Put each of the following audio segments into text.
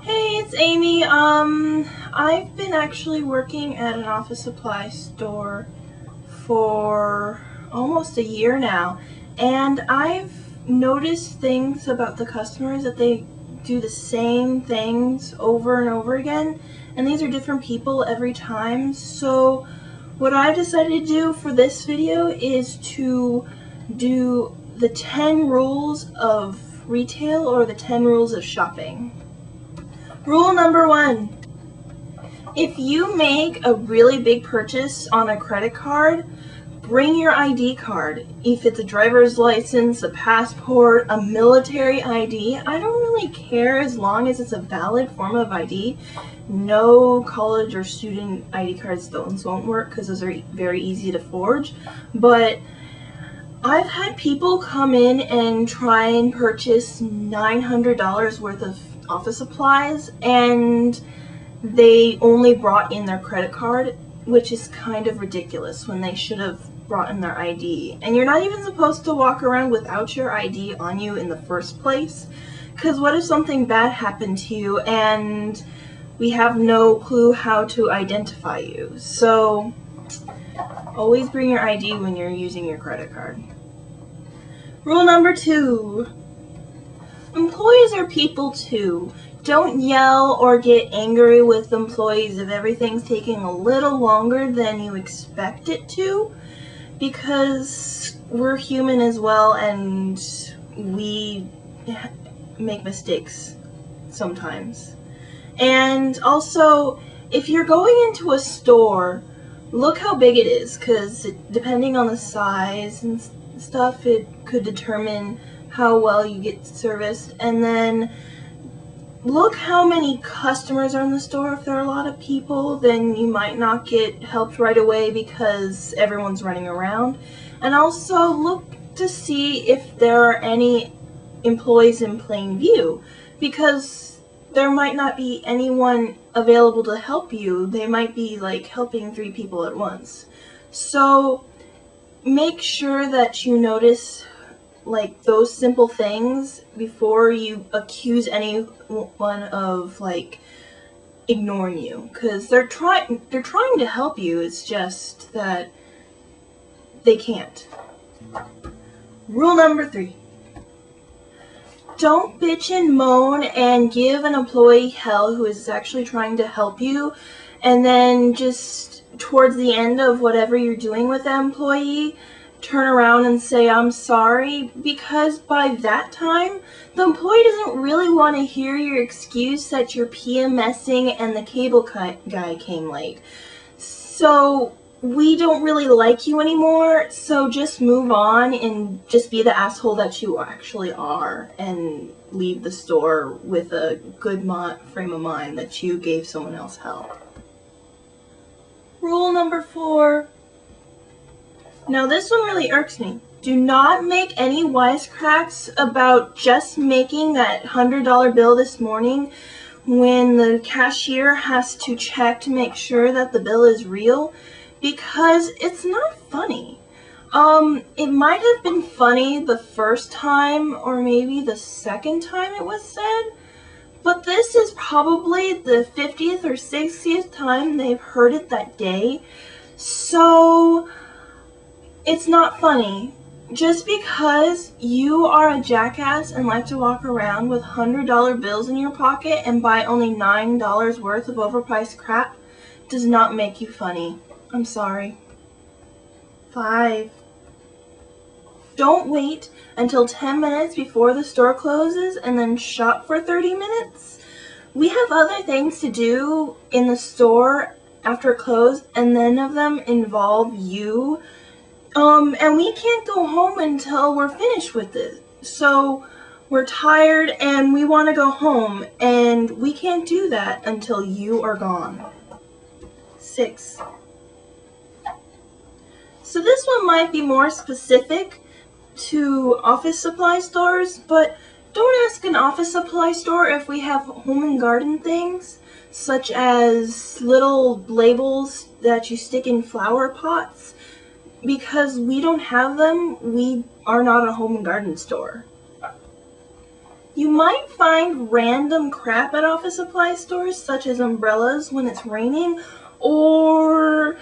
Hey, it's Amy. I've been actually working at an office supply store for almost a year now, and I've noticed things about the customers that they do the same things over and over again, and these are different people every time. So what I've decided to do for this video is to do the 10 rules of retail, or the 10 rules of shopping. Rule number 1. If you make a really big purchase on a credit card, bring your ID card. If it's a driver's license, a passport, a military ID, I don't really care as long as it's a valid form of ID. No college or student ID cards, those won't work because those are very easy to forge. But I've had people come in and try and purchase $900 worth of office supplies, and they only brought in their credit card, which is kind of ridiculous when they should have brought in their ID. And you're not even supposed to walk around without your ID on you in the first place, because what if something bad happened to you and we have no clue how to identify you? So always bring your ID when you're using your credit card. Rule number 2. Employees are people too. Don't yell or get angry with employees if everything's taking a little longer than you expect it to, because we're human as well and we make mistakes sometimes. And also, if you're going into a store, look how big it is, because depending on the size and stuff, it could determine how well you get serviced. And then look how many customers are in the store. If there are a lot of people, then you might not get helped right away because everyone's running around. And also look to see if there are any employees in plain view, because there might not be anyone available to help you. They might be like helping 3 people at once. So make sure that you notice like those simple things before you accuse anyone of like ignoring you, because they're trying to help you. It's just that they can't. Rule number 3. Don't bitch and moan and give an employee hell who is actually trying to help you, and then just towards the end of whatever you're doing with that employee, turn around and say, "I'm sorry," because by that time, the employee doesn't really want to hear your excuse that you're PMSing and the cable guy came late. So we don't really like you anymore, so just move on and just be the asshole that you actually are, and leave the store with a good frame of mind that you gave someone else help. Rule number 4. Now this one really irks me. Do not make any wisecracks about just making that $100 bill this morning when the cashier has to check to make sure that the bill is real, because it's not funny. It might have been funny the first time or maybe the second time it was said, but this is probably the 50th or 60th time they've heard it that day. So it's not funny. Just because you are a jackass and like to walk around with $100 bills in your pocket and buy only $9 worth of overpriced crap does not make you funny. I'm sorry. 5. Don't wait until 10 minutes before the store closes and then shop for 30 minutes. We have other things to do in the store after it closed, and none of them involve you. And we can't go home until we're finished with it. So we're tired and we want to go home, and we can't do that until you are gone. 6. So this one might be more specific to office supply stores, but don't ask an office supply store if we have home and garden things, such as little labels that you stick in flower pots. Because we don't have them, we are not a home and garden store. You might find random crap at office supply stores, such as umbrellas when it's raining, or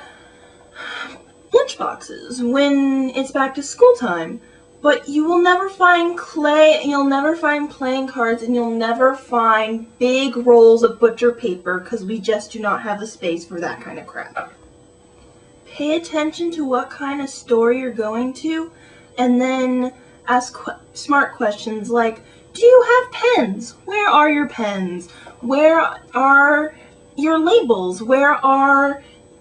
lunchboxes when it's back to school time. But you will never find clay, you'll never find playing cards, and you'll never find big rolls of butcher paper, because we just do not have the space for that kind of crap. Pay attention to what kind of store you're going to, and then ask smart questions like, do you have pens? Where are your pens? Where are your labels? Where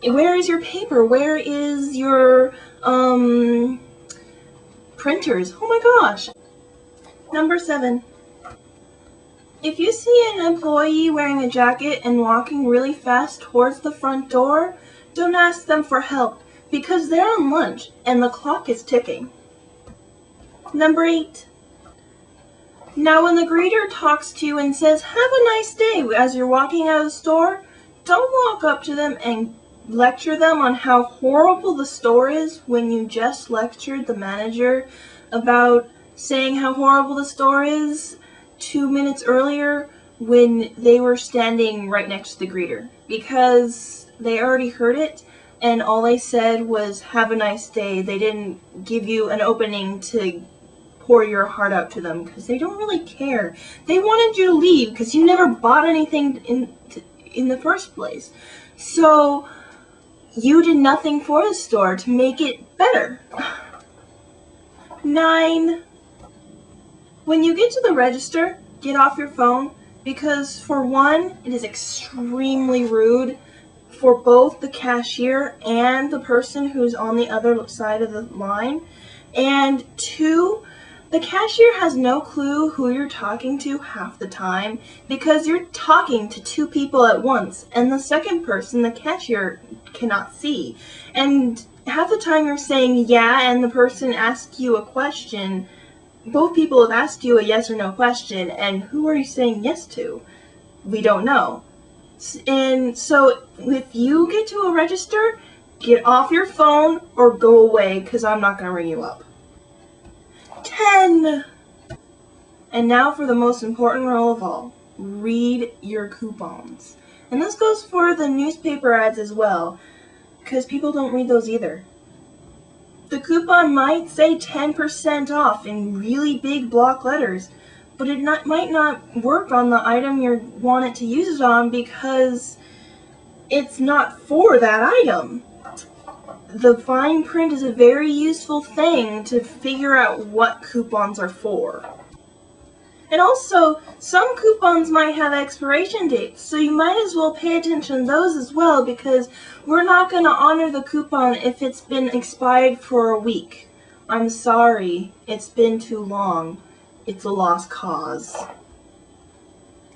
is your paper? Where is your printers? Oh my gosh. Number 7. If you see an employee wearing a jacket and walking really fast towards the front door, don't ask them for help, because they're on lunch and the clock is ticking. Number 8. Now when the greeter talks to you and says, have a nice day, as you're walking out of the store, don't walk up to them and lecture them on how horrible the store is when you just lectured the manager about saying how horrible the store is 2 minutes earlier when they were standing right next to the greeter, because they already heard it and all they said was have a nice day. They didn't give you an opening to pour your heart out to them, because they don't really care. They wanted you to leave because you never bought anything in the first place. So you did nothing for the store to make it better. 9. When you get to the register, get off your phone, because for one, it is extremely rude for both the cashier and the person who's on the other side of the line. And 2, the cashier has no clue who you're talking to half the time, because you're talking to 2 people at once, and the second person, the cashier, cannot see. And half the time you're saying yeah, and the person asks you a question. Both people have asked you a yes or no question, and who are you saying yes to? We don't know. And so if you get to a register, get off your phone or go away, because I'm not going to ring you up. 10. And now for the most important rule of all. Read your coupons. And this goes for the newspaper ads as well, because people don't read those either. The coupon might say 10% off in really big block letters, but it might not work on the item you want it to use it on, because it's not for that item. The fine print is a very useful thing to figure out what coupons are for. And also, some coupons might have expiration dates, so you might as well pay attention to those as well, because we're not going to honor the coupon if it's been expired for a week. I'm sorry, it's been too long. It's a lost cause.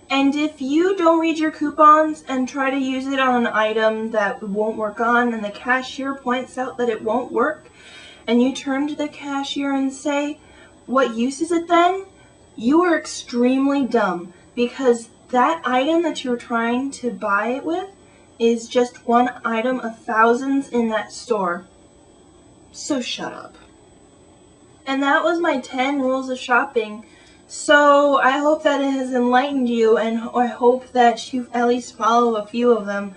And if you don't read your coupons and try to use it on an item that won't work on, and the cashier points out that it won't work, and you turn to the cashier and say, what use is it then? You are extremely dumb, because that item that you're trying to buy it with is just one item of thousands in that store. So shut up. And that was my 10 rules of shopping. So I hope that it has enlightened you, and I hope that you at least follow a few of them,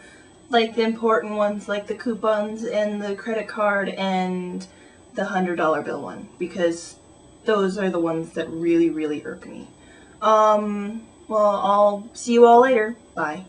like the important ones, like the coupons and the credit card and the $100 bill one, because those are the ones that really, really irk me. Well, I'll see you all later. Bye.